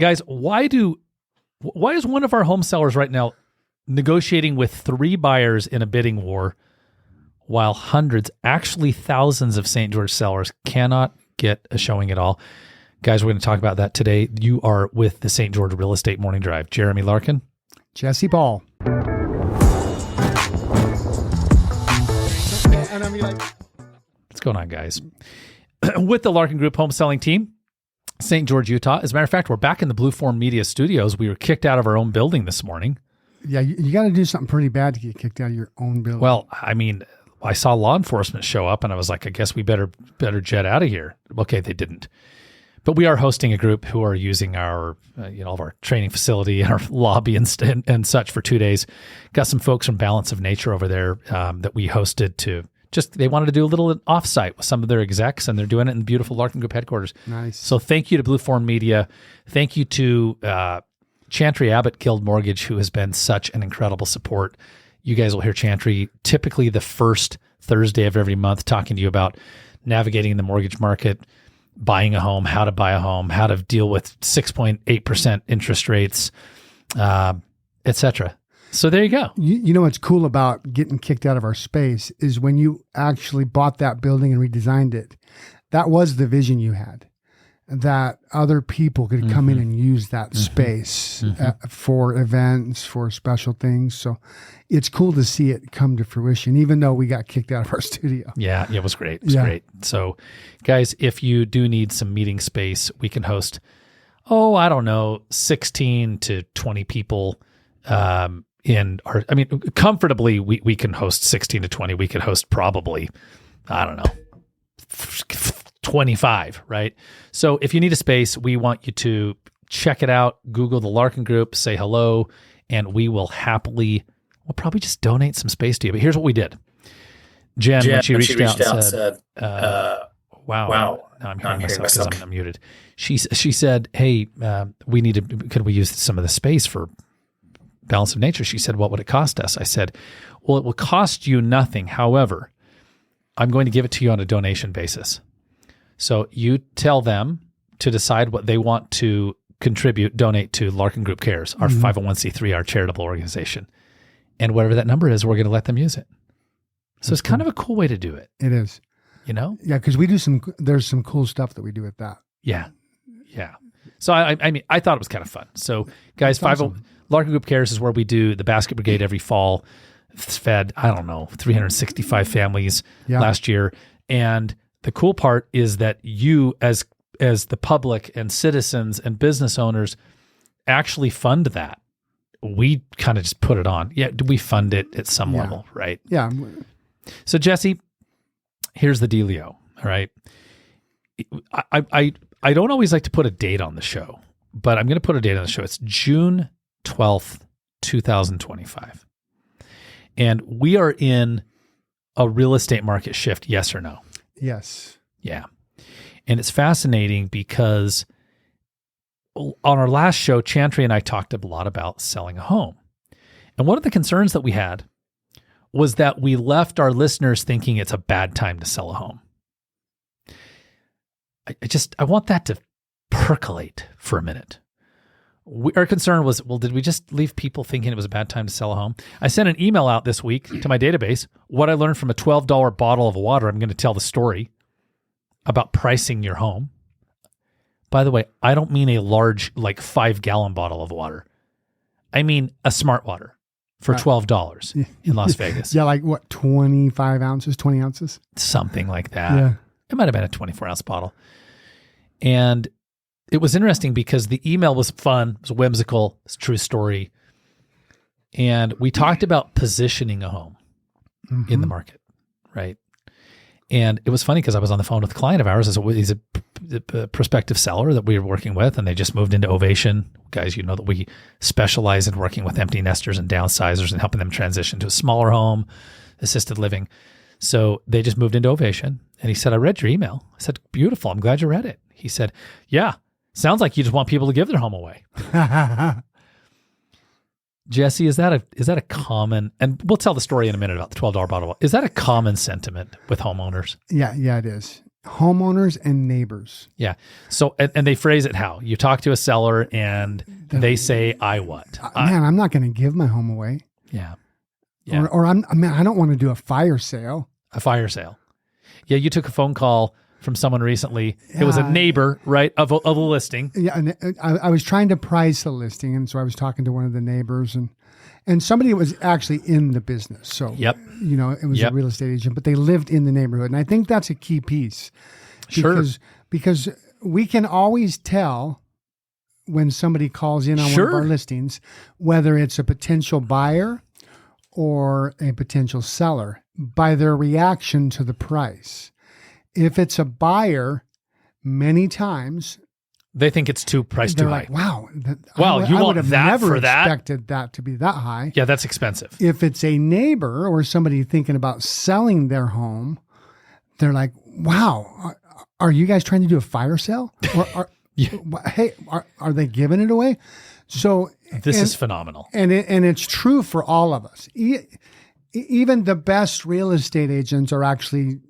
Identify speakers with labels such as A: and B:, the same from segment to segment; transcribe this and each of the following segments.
A: Guys, why is one of our home sellers right now negotiating with 3 buyers in a bidding war while hundreds, actually thousands of St. George sellers cannot get a showing at all? Guys, we're going to talk about that today. You are with the St. George Real Estate Morning Drive. Jeremy Larkin.
B: Jesse Paul.
A: What's going on, guys? With the Larkin Group home selling team, St. George, Utah. As a matter of fact, we're back in the Blue Form Media Studios. We were kicked out of our own building this morning.
B: Yeah, you got to do something pretty bad to get kicked out of your own building.
A: Well, I mean, I saw law enforcement show up, and I was like, I guess we better jet out of here. Okay, they didn't. But we are hosting a group who are using our, all of our training facility and our lobby and such for 2 days. Got some folks from Balance of Nature over there that we hosted to they wanted to do a little offsite with some of their execs, and they're doing it in the beautiful Larkin Group headquarters.
B: Nice.
A: So thank you to Blue Form Media. Thank you to Chantry Abbott Guild Mortgage, who has been such an incredible support. You guys will hear Chantry typically the first Thursday of every month talking to you about navigating the mortgage market, buying a home, how to buy a home, how to deal with 6.8% interest rates, etc. So there you go.
B: You know what's cool about getting kicked out of our space is when you actually bought that building and redesigned it, that was the vision you had, that other people could come in and use that space for events, for special things. So it's cool to see it come to fruition, even though we got kicked out of our studio.
A: Yeah, it was great. It was great. So guys, if you do need some meeting space, we can host, 16 to 20 people comfortably, we can host 16 to 20. We could host probably, 25, right? So if you need a space, we want you to check it out. Google the Larkin Group, say hello, and we'll probably just donate some space to you. But here's what we did. Jen, when she reached out and said, wow. Now I'm hearing myself because I'm muted. She said, hey, could we use some of the space for Balance of Nature? She said, what would it cost us? I said, well, it will cost you nothing. However, I'm going to give it to you on a donation basis. So you tell them to decide what they want to donate to Larkin Group Cares, our 501c3, our charitable organization. And whatever that number is, we're going to let them use it. So it's kind of a cool way to do it.
B: It is.
A: Yeah,
B: because there's some cool stuff that we do with that.
A: Yeah. So I thought it was kind of fun. So guys, Larkin Group Cares is where we do the basket brigade every fall. It's fed, 365 families last year. And the cool part is that you as the public and citizens and business owners actually fund that. We kind of just put it on. Yeah, we fund it at some level, right?
B: Yeah.
A: So Jesse, here's the dealio, all right? I don't always like to put a date on the show, but I'm going to put a date on the show. It's June 12th, 2025. And we are in a real estate market shift, yes or no?
B: Yes.
A: Yeah. And it's fascinating because on our last show, Chantry and I talked a lot about selling a home. And one of the concerns that we had was that we left our listeners thinking it's a bad time to sell a home. I want that to percolate for a minute. Our concern was, did we just leave people thinking it was a bad time to sell a home? I sent an email out this week to my database. What I learned from a $12 bottle of water. I'm going to tell the story about pricing your home. By the way, I don't mean a large, 5-gallon bottle of water. I mean a smart water for $12 in Las Vegas.
B: Yeah, 25 ounces, 20 ounces?
A: Something like that.
B: Yeah.
A: It might have been a 24-ounce bottle. And it was interesting because the email was fun, it was whimsical, it's a true story. And we talked about positioning a home in the market, right? And it was funny because I was on the phone with a client of ours. He's a prospective seller that we were working with, and they just moved into Ovation. Guys, you know that we specialize in working with empty nesters and downsizers and helping them transition to a smaller home, assisted living. So they just moved into Ovation. And he said, I read your email. I said, beautiful. I'm glad you read it. He said, yeah, sounds like you just want people to give their home away. Jesse, is that a common, and we'll tell the story in a minute about the $12 bottle. Is that a common sentiment with homeowners?
B: Yeah, it is. homeowners and neighbors.
A: Yeah. So, and they phrase it how? You talk to a seller and they say, I what?
B: Man, I'm not going to give my home away.
A: Yeah. Yeah.
B: Or I don't want to do a fire sale.
A: A fire sale. Yeah. You took a phone call from someone recently. It was a neighbor, right, of a listing.
B: Yeah. And I was trying to price a listing. And so I was talking to one of the neighbors and somebody was actually in the business. So,
A: Yep.
B: It was a real estate agent, but they lived in the neighborhood. And I think that's a key piece. Because we can always tell when somebody calls in on one of our listings, whether it's a potential buyer or a potential seller, by their reaction to the price. If it's a buyer, many times
A: they think it's too priced too high.
B: Like, wow.
A: You want that
B: never
A: for that?
B: Expected that to be that high.
A: Yeah, that's expensive.
B: If it's a neighbor or somebody thinking about selling their home, they're like, wow, are you guys trying to do a fire sale? Or are they giving it away? So
A: this is phenomenal.
B: And it's true for all of us. Even the best real estate agents are actually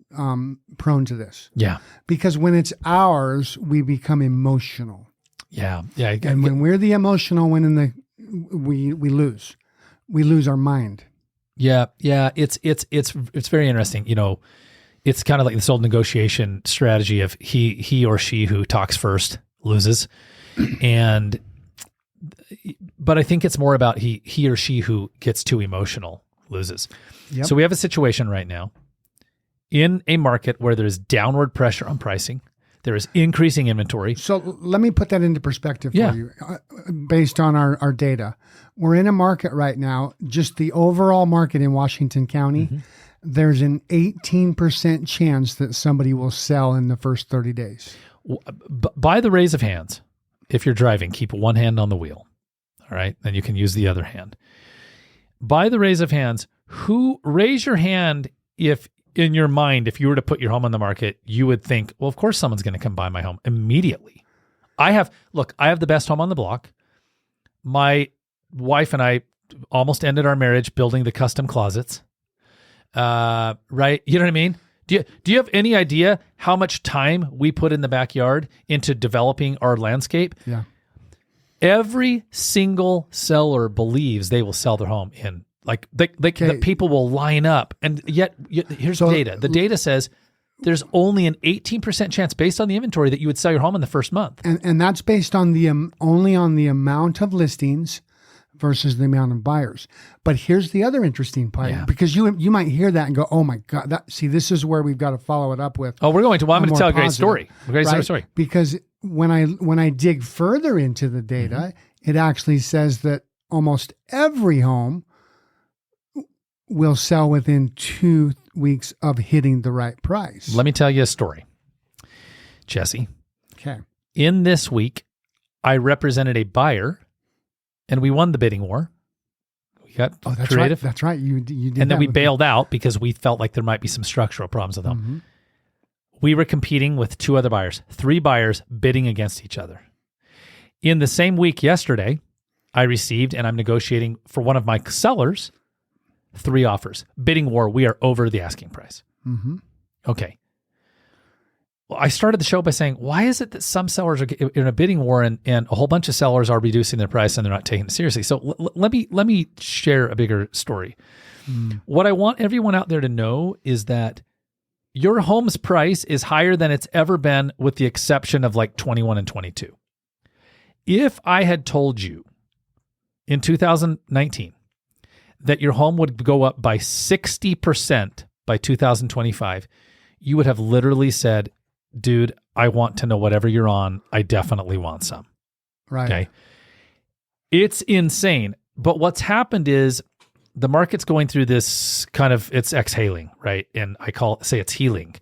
B: prone to this.
A: Yeah.
B: Because when it's ours, we become emotional.
A: Yeah. Yeah.
B: And when we're the emotional one we lose. We lose our mind.
A: Yeah. Yeah. It's very interesting. It's kind of like this old negotiation strategy of he or she who talks first loses. But I think it's more about he or she who gets too emotional loses. Yep. So we have a situation right now in a market where there's downward pressure on pricing. There is increasing inventory.
B: So let me put that into perspective for you based on our data. We're in a market right now, just the overall market in Washington County, there's an 18% chance that somebody will sell in the first 30 days.
A: By the raise of hands, if you're driving, keep one hand on the wheel. All right. Then you can use the other hand. By the raise of hands, raise your hand if in your mind, if you were to put your home on the market, you would think, well, of course someone's going to come buy my home immediately. I have the best home on the block. My wife and I almost ended our marriage building the custom closets. Right. You know what I mean? Do you have any idea how much time we put in the backyard into developing our landscape?
B: Yeah.
A: Every single seller believes they will sell their home in the people will line up. And yet here's the data. The data says there's only an 18% chance based on the inventory that you would sell your home in the first month.
B: And that's based on only on the amount of listings versus the amount of buyers. But here's the other interesting part, because you might hear that and go, oh my God, this is where we've got to follow it up with.
A: Oh, I'm going to tell a great story. Story.
B: Because when I dig further into the data, it actually says that almost every home will sell within 2 weeks of hitting the right price.
A: Let me tell you a story, Jesse.
B: Okay.
A: In this week, I represented a buyer, and we won the bidding war. We got creative.
B: Right. That's right. You did.
A: And then we bailed out because we felt like there might be some structural problems with them. Mm-hmm. We were competing with 2 other buyers, 3 buyers bidding against each other. In the same week yesterday, I received, and I'm negotiating for one of my sellers, 3 offers. Bidding war, we are over the asking price.
B: Mm-hmm.
A: Okay. Well, I started the show by saying, why is it that some sellers are in a bidding war and a whole bunch of sellers are reducing their price and they're not taking it seriously? So let me share a bigger story. What I want everyone out there to know is that your home's price is higher than it's ever been, with the exception of like 21 and 22. If I had told you in 2019 that your home would go up by 60% by 2025, you would have literally said, dude, I want to know whatever you're on. I definitely want some.
B: Right.
A: Okay. It's insane. But what's happened is the market's going through this kind of, it's exhaling, right? And I say it's healing.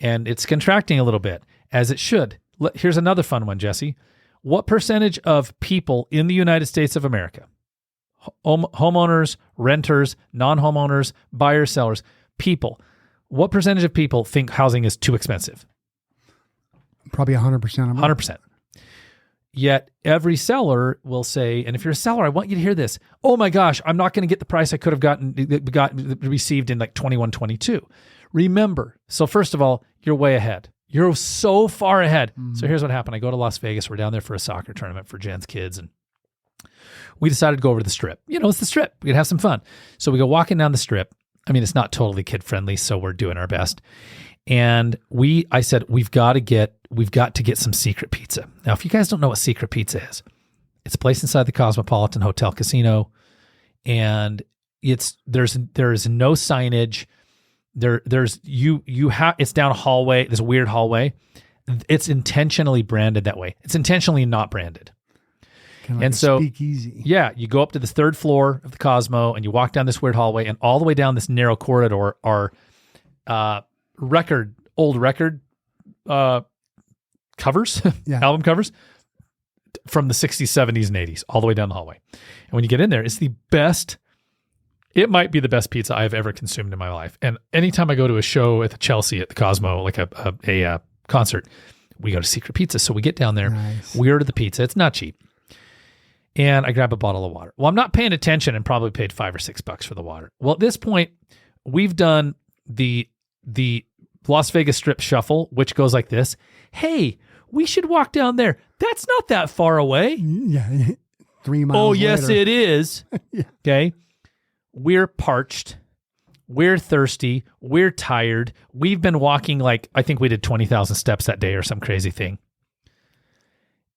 A: And it's contracting a little bit, as it should. Here's another fun one, Jesse. What percentage of people in the United States of America, homeowners, renters, non-homeowners, buyers, sellers, people, what percentage of people think housing is too expensive?
B: Probably 100%.
A: 100%. Yet every seller will say, and if you're a seller, I want you to hear this. Oh my gosh, I'm not going to get the price I could have received in like 21, 22. Remember, so first of all, you're way ahead. You're so far ahead. So here's what happened. I go to Las Vegas. We're down there for a soccer tournament for Jen's kids. And we decided to go over to the Strip. It's the Strip. We could have some fun. So we go walking down the Strip. I mean, it's not totally kid friendly, so we're doing our best. And I said, we've got to get some secret pizza. Now, if you guys don't know what secret pizza is, it's a place inside the Cosmopolitan Hotel Casino. And there's no signage. It's down a hallway, this weird hallway. It's intentionally branded that way. It's intentionally not branded.
B: And so, speakeasy.
A: Yeah, you go up to the third floor of the Cosmo and you walk down this weird hallway, and all the way down this narrow corridor are old record covers, album covers from the 60s, 70s, and 80s, all the way down the hallway. And when you get in there, it's the best. It might be the best pizza I've ever consumed in my life. And anytime I go to a show at the Chelsea at the Cosmo, like a concert, we go to Secret Pizza. So we get down there, we order the pizza. It's not cheap. And I grab a bottle of water. Well, I'm not paying attention and probably paid $5 or $6 for the water. Well, at this point, we've done the Las Vegas Strip shuffle, which goes like this. Hey, we should walk down there. That's not that far away.
B: Yeah. 3 miles.
A: Oh, yes,
B: later.
A: it is.
B: Yeah.
A: Okay. We're parched. We're thirsty. We're tired. We've been walking I think we did 20,000 steps that day or some crazy thing.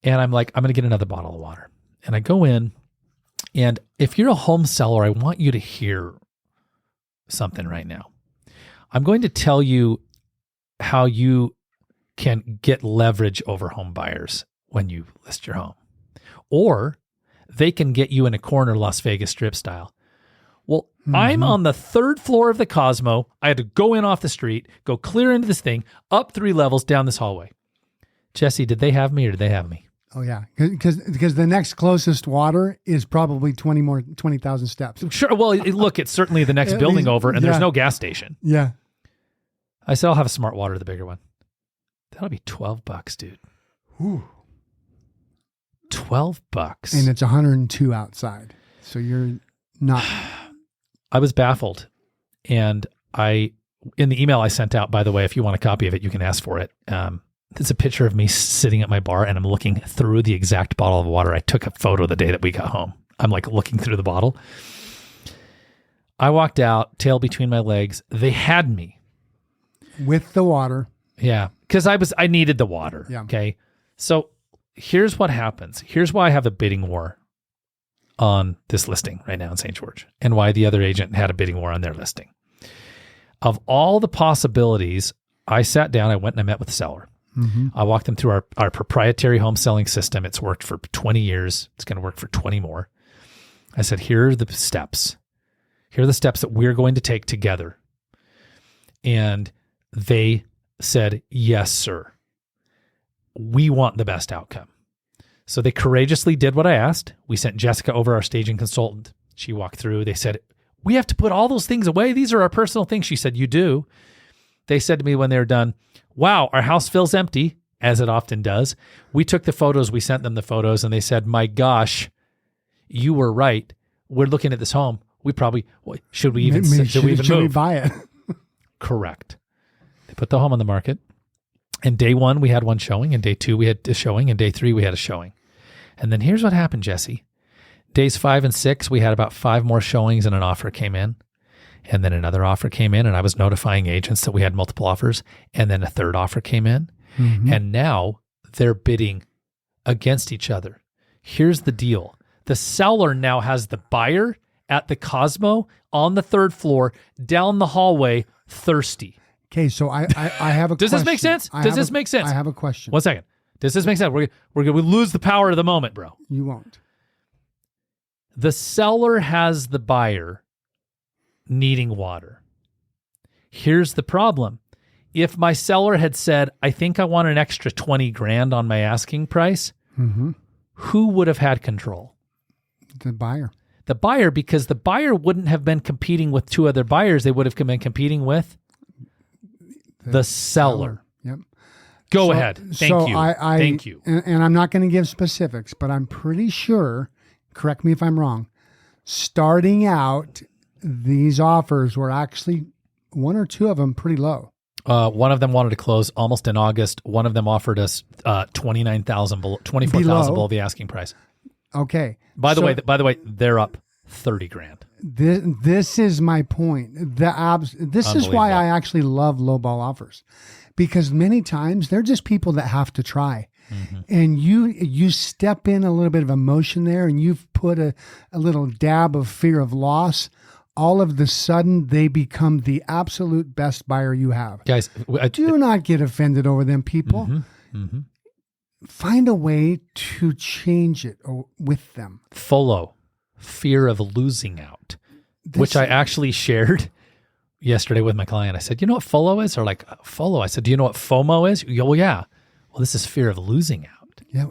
A: And I'm like, I'm going to get another bottle of water. And I go in, and if you're a home seller, I want you to hear something right now. I'm going to tell you how you can get leverage over home buyers when you list your home. Or they can get you in a corner Las Vegas Strip style. Well, I'm on the third floor of the Cosmo. I had to go in off the street, go clear into this thing, up 3 levels, down this hallway. Jesse, did they have me or did they have me?
B: Oh, yeah. Because the next closest water is probably 20,000 steps.
A: Sure. Well, look, it's certainly the next building over, and there's no gas station.
B: Yeah.
A: I said, I'll have a Smart Water, the bigger one. That'll be $12, dude.
B: Ooh.
A: $12.
B: And it's 102 outside. So you're not...
A: I was baffled. And in the email I sent out, by the way, if you want a copy of it, you can ask for it. It's a picture of me sitting at my bar and I'm looking through the exact bottle of water. I took a photo the day that we got home. I'm looking through the bottle. I walked out, tail between my legs. They had me.
B: With the water.
A: Yeah. Because I needed the water.
B: Yeah.
A: Okay. So here's what happens. Here's why I have a bidding war on this listing right now in St. George, and why the other agent had a bidding war on their listing. Of all the possibilities, I sat down, I went and I met with the seller. Mm-hmm. I walked them through our proprietary home selling system. It's worked for 20 years. It's going to work for 20 more. I said, here are the steps. Here are the steps that we're going to take together. And they said, yes, sir. We want the best outcome. So they courageously did what I asked. We sent Jessica over, our staging consultant. She walked through. They said, we have to put all those things away. These are our personal things. She said, you do. They said to me when they were done, wow, our house feels empty, as it often does. We took the photos. We sent them the photos, and they said, my gosh, you were right. We're looking at this home. We probably, should we even move?
B: Should we buy it?
A: Correct. They put the home on the market. And day 1, we had one showing. And day 2, we had a showing. And day 3, we had a showing. And then here's what happened, Jesse. Days 5 and 6, we had about 5 more showings and an offer came in. And then another offer came in, and I was notifying agents that we had multiple offers. And then a third offer came in. Mm-hmm. And now they're bidding against each other. Here's the deal. The seller now has the buyer at the Cosmo on the 3rd floor, down the hallway, thirsty.
B: Okay, so I have a question.
A: Does this make sense? Does this make sense?
B: I have a question.
A: 1 second. Does this make sense? We're going to lose the power of the moment, bro.
B: You won't.
A: The seller has the buyer needing water. Here's the problem. If my seller had said, I think I want an extra 20 grand on my asking price, mm-hmm. Who would have had control?
B: The buyer.
A: The buyer, because the buyer wouldn't have been competing with 2 other buyers. They would have been competing with the seller.
B: Yep.
A: Go ahead. Thank you. Thank you.
B: And I'm not going to give specifics, but I'm pretty sure, correct me if I'm wrong, starting out, these offers were actually 1 or 2 of them pretty low.
A: One of them wanted to close almost in August. One of them offered us $29,000 below, $24,000 below the asking price.
B: Okay.
A: By the way, they're up $30,000.
B: This is my point. This is why I actually love lowball offers, because many times they're just people that have to try. Mm-hmm. And you step in a little bit of emotion there, and you've put a little dab of fear of loss. All of the sudden, they become the absolute best buyer you have.
A: Guys,
B: do not get offended over them, people.
A: Mm-hmm, mm-hmm.
B: Find a way to change it with them.
A: FOLO, fear of losing out, which I actually shared yesterday with my client. I said, you know what FOLO is? Or like, FOLO. I said, do you know what FOMO is? Well, yeah. Well, this is fear of losing out.
B: Yeah,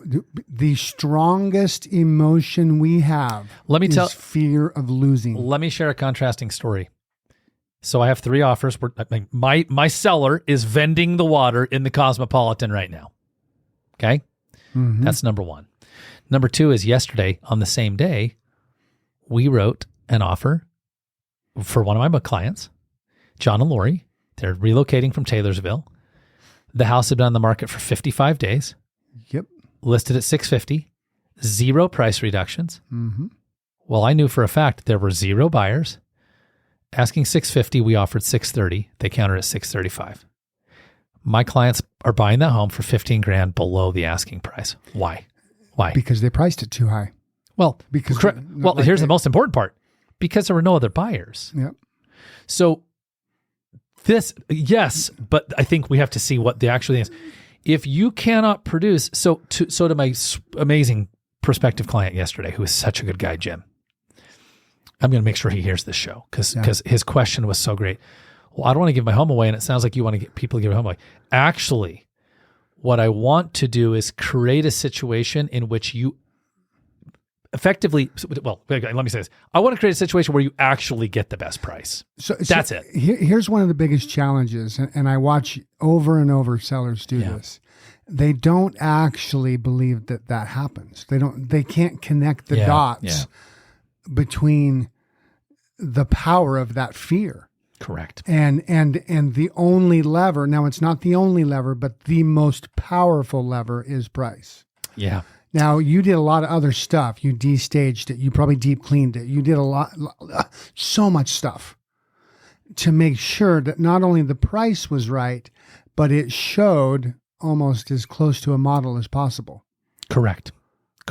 B: the strongest emotion we have is fear of losing.
A: Let me share a contrasting story. So I have 3 offers. My seller is vending the water in the Cosmopolitan right now. Okay? Mm-hmm. That's number 1. Number 2 is yesterday on the same day, we wrote an offer for one of my clients, John and Lori. They're relocating from Taylorsville. The house had been on the market for 55 days.
B: Yep.
A: Listed at $650, 0 price reductions.
B: Mm-hmm.
A: Well, I knew for a fact there were 0 buyers. Asking $650, we offered $630. They countered at $635. My clients are buying that home for $15,000 below the asking price. Why?
B: Because they priced it too high.
A: Well, here's the most important part. Because there were no other buyers.
B: Yep.
A: So yes, but I think we have to see what the actual thing is. If you cannot produce, so to my amazing prospective client yesterday, who is such a good guy, Jim, I'm going to make sure he hears this show because his question was so great. Well, I don't want to give my home away, and it sounds like you want to get people to give their home away. Actually, what I want to do is create a situation in which you effectively, well, let me say this. I want to create a situation where you actually get the best price. So that's it.
B: Here's one of the biggest challenges, and I watch over and over sellers do this. They don't actually believe that happens. They can't connect the dots between the power of that fear.
A: Correct.
B: And the only lever, now it's not the only lever, but the most powerful lever is price.
A: Yeah.
B: Now, you did a lot of other stuff. You destaged it. You probably deep cleaned it. You did so much stuff to make sure that not only the price was right, but it showed almost as close to a model as possible.
A: Correct.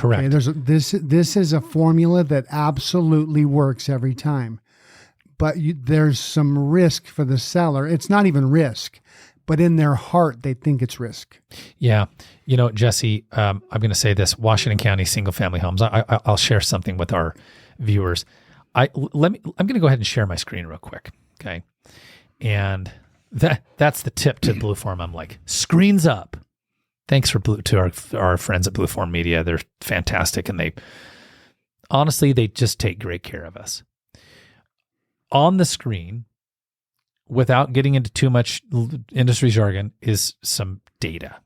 A: Okay,
B: this is a formula that absolutely works every time. But there's some risk for the seller. It's not even risk, but in their heart, they think it's risk.
A: Yeah. You know, Jesse, I'm going to say this, Washington County single-family homes. I'll share something with our viewers. I'm going to go ahead and share my screen real quick, okay? And that's the tip to Blueform. I'm like, screens up. Thanks to our friends at Blueform Media. They're fantastic, and they just take great care of us. On the screen, without getting into too much industry jargon, is some data.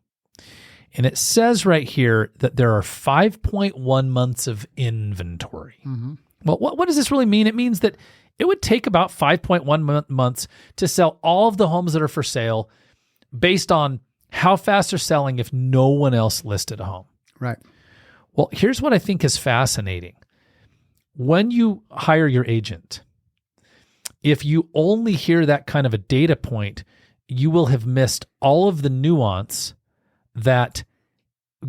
A: And it says right here that there are 5.1 months of inventory. Mm-hmm. Well, what does this really mean? It means that it would take about 5.1 months to sell all of the homes that are for sale based on how fast they're selling if no one else listed a home.
B: Right.
A: Well, here's what I think is fascinating. When you hire your agent, if you only hear that kind of a data point, you will have missed all of the nuance that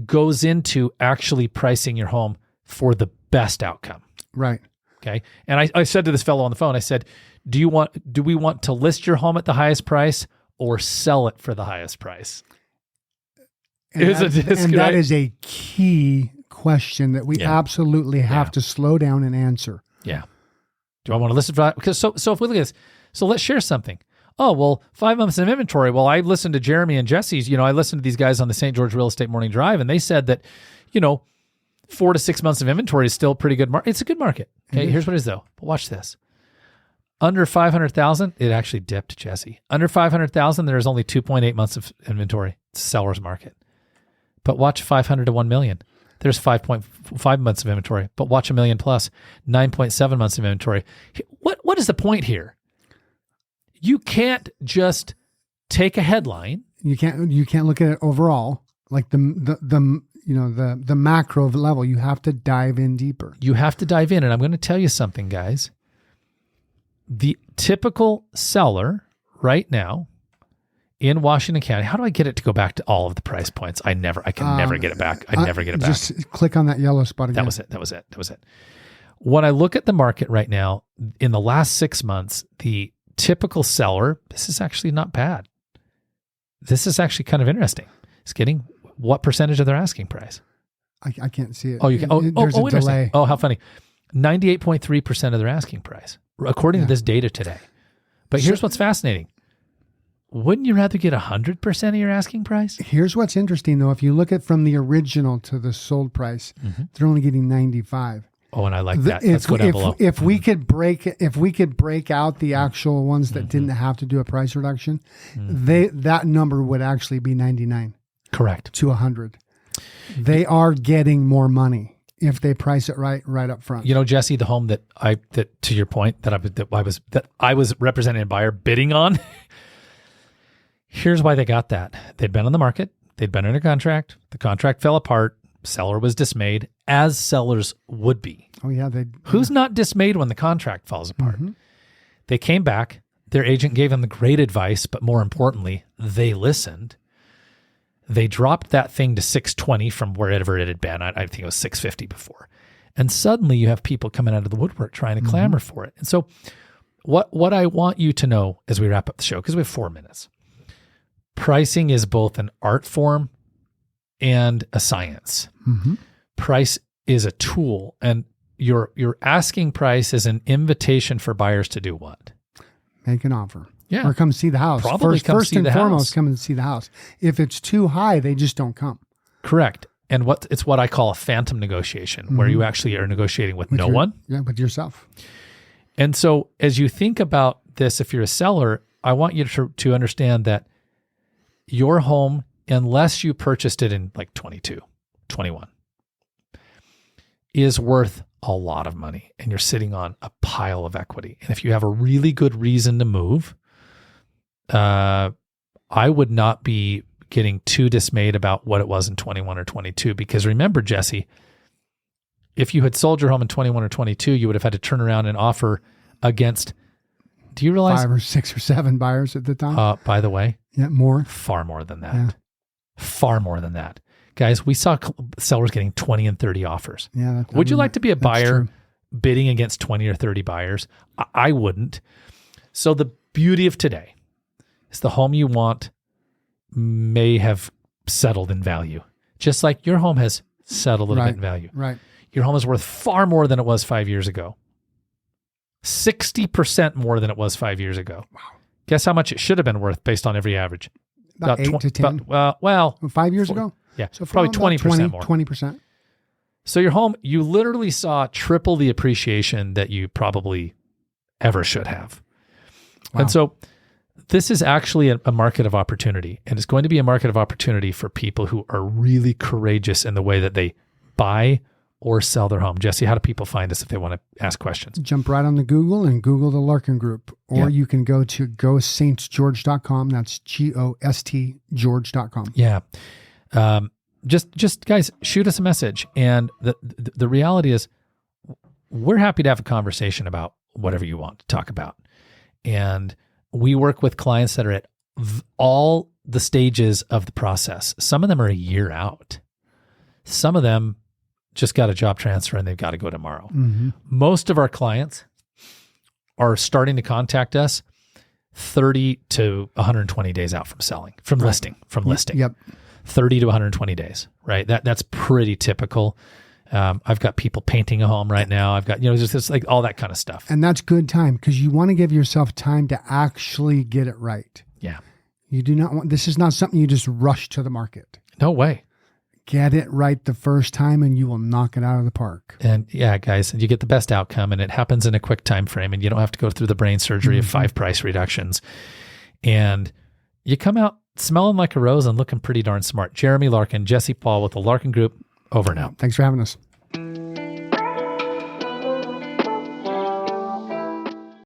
A: goes into actually pricing your home for the best outcome.
B: Right.
A: Okay. And I said to this fellow on the phone, I said, do we want to list your home at the highest price or sell it for the highest price?
B: And that is a key question that we absolutely have to slow down and answer.
A: Yeah. Do I want to listen for that? Because so if we look at this, so let's share something. Oh, well, 5 months of inventory. Well, I listened to Jeremy and Jesse's, I listened to these guys on the St. George Real Estate Morning Drive, and they said that, 4 to 6 months of inventory is still a pretty good market. It's a good market. Okay, here's what it is though. But watch this. Under 500,000, it actually dipped, Jesse. Under 500,000, there's only 2.8 months of inventory. It's a seller's market. But watch 500 to 1 million. There's 5.5 months of inventory, but watch $1 million plus, 9.7 months of inventory. What is the point here? You can't just take a headline.
B: You can't look at it overall, like the macro level. You have to dive in deeper.
A: You have to dive in. And I'm going to tell you something, guys. The typical seller right now in Washington County, how do I get it to go back to all of the price points? I can never get it back. I never get it back.
B: Just click on that yellow spot again.
A: That was it. When I look at the market right now, in the last 6 months, the typical seller, this is actually not bad. This is actually kind of interesting. It's getting what percentage of their asking price?
B: I can't see it.
A: Oh, you can.
B: There's a delay.
A: Oh, how funny. 98.3% of their asking price, according to this data today. But here's what's fascinating. Wouldn't you rather get 100% of your asking price?
B: Here's what's interesting, though. If you look at from the original to the sold price, they're only getting 95.
A: Oh, and I like that. Let's go down below.
B: If we could break out the actual ones that didn't have to do a price reduction, that number would actually be 99.
A: Correct.
B: To 100. They are getting more money if they price it right up front.
A: You know, Jesse, the home that to your point that I was representing a buyer bidding on. Here's why they got that. They'd been on the market. They'd been under contract. The contract fell apart. Seller was dismayed, as sellers would be.
B: Oh, yeah.
A: Who's not dismayed when the contract falls apart? They came back. Their agent gave them the great advice, but more importantly, they listened. They dropped that thing to 620 from wherever it had been. I think it was 650 before. And suddenly you have people coming out of the woodwork trying to clamor for it. And so what I want you to know as we wrap up the show, because we have 4 minutes, pricing is both an art form and a science. Price is a tool, and your asking price is an invitation for buyers to do what?
B: Make an offer.
A: Yeah.
B: Or come see the house.
A: Probably
B: first and foremost, come and see the house. If it's too high, they just don't come.
A: Correct. And it's what I call a phantom negotiation, where you actually are negotiating with no one.
B: Yeah, with yourself.
A: And so as you think about this, if you're a seller, I want you to understand that your home, unless you purchased it in like 22, 21, is worth a lot of money, and you're sitting on a pile of equity. And if you have a really good reason to move, I would not be getting too dismayed about what it was in 21 or 22, because remember, Jesse, if you had sold your home in 21 or 22, you would have had to turn around and offer against, do you realize?
B: 5 or 6 or 7 buyers at the time.
A: By the way,
B: more.
A: Far more than that.
B: Yeah.
A: Far more than that. Guys, we saw sellers getting 20 and 30 offers.
B: Yeah.
A: Would you like to be a buyer bidding against 20 or 30 buyers? I wouldn't. So the beauty of today is the home you want may have settled in value, just like your home has settled a little bit in value.
B: Right.
A: Your home is worth far more than it was 5 years ago. 60% more than it was 5 years ago.
B: Wow.
A: Guess how much it should have been worth based on every average?
B: About 8 to 10.
A: Well,
B: 5 years ago?
A: Yeah,
B: so
A: probably 20% more.
B: 20%.
A: So your home, you literally saw triple the appreciation that you probably ever should have. Wow. And so this is actually a market of opportunity, and it's going to be a market of opportunity for people who are really courageous in the way that they buy or sell their home. Jesse, how do people find us if they want to ask questions? Jump right on the Google and Google the Larkin Group, or you can go to GoSaintsGeorge.com. That's GOST George.com. Yeah. Just guys, shoot us a message. And the reality is we're happy to have a conversation about whatever you want to talk about. And we work with clients that are at all the stages of the process. Some of them are a year out. Some of them just got a job transfer and they've got to go tomorrow. Mm-hmm. Most of our clients are starting to contact us 30 to 120 days out from selling, from listing. Yep. 30 to 120 days, right? That's pretty typical. I've got people painting a home right now. I've got, just like all that kind of stuff. And that's good time because you want to give yourself time to actually get it right. Yeah. You do not want, this is not something you just rush to the market. No way. Get it right the first time and you will knock it out of the park. And yeah, guys, you get the best outcome and it happens in a quick time frame and you don't have to go through the brain surgery of 5 price reductions. And you come out smelling like a rose and looking pretty darn smart. Jeremy Larkin, Jesse Paul with the Larkin Group, over and out. Thanks for having us.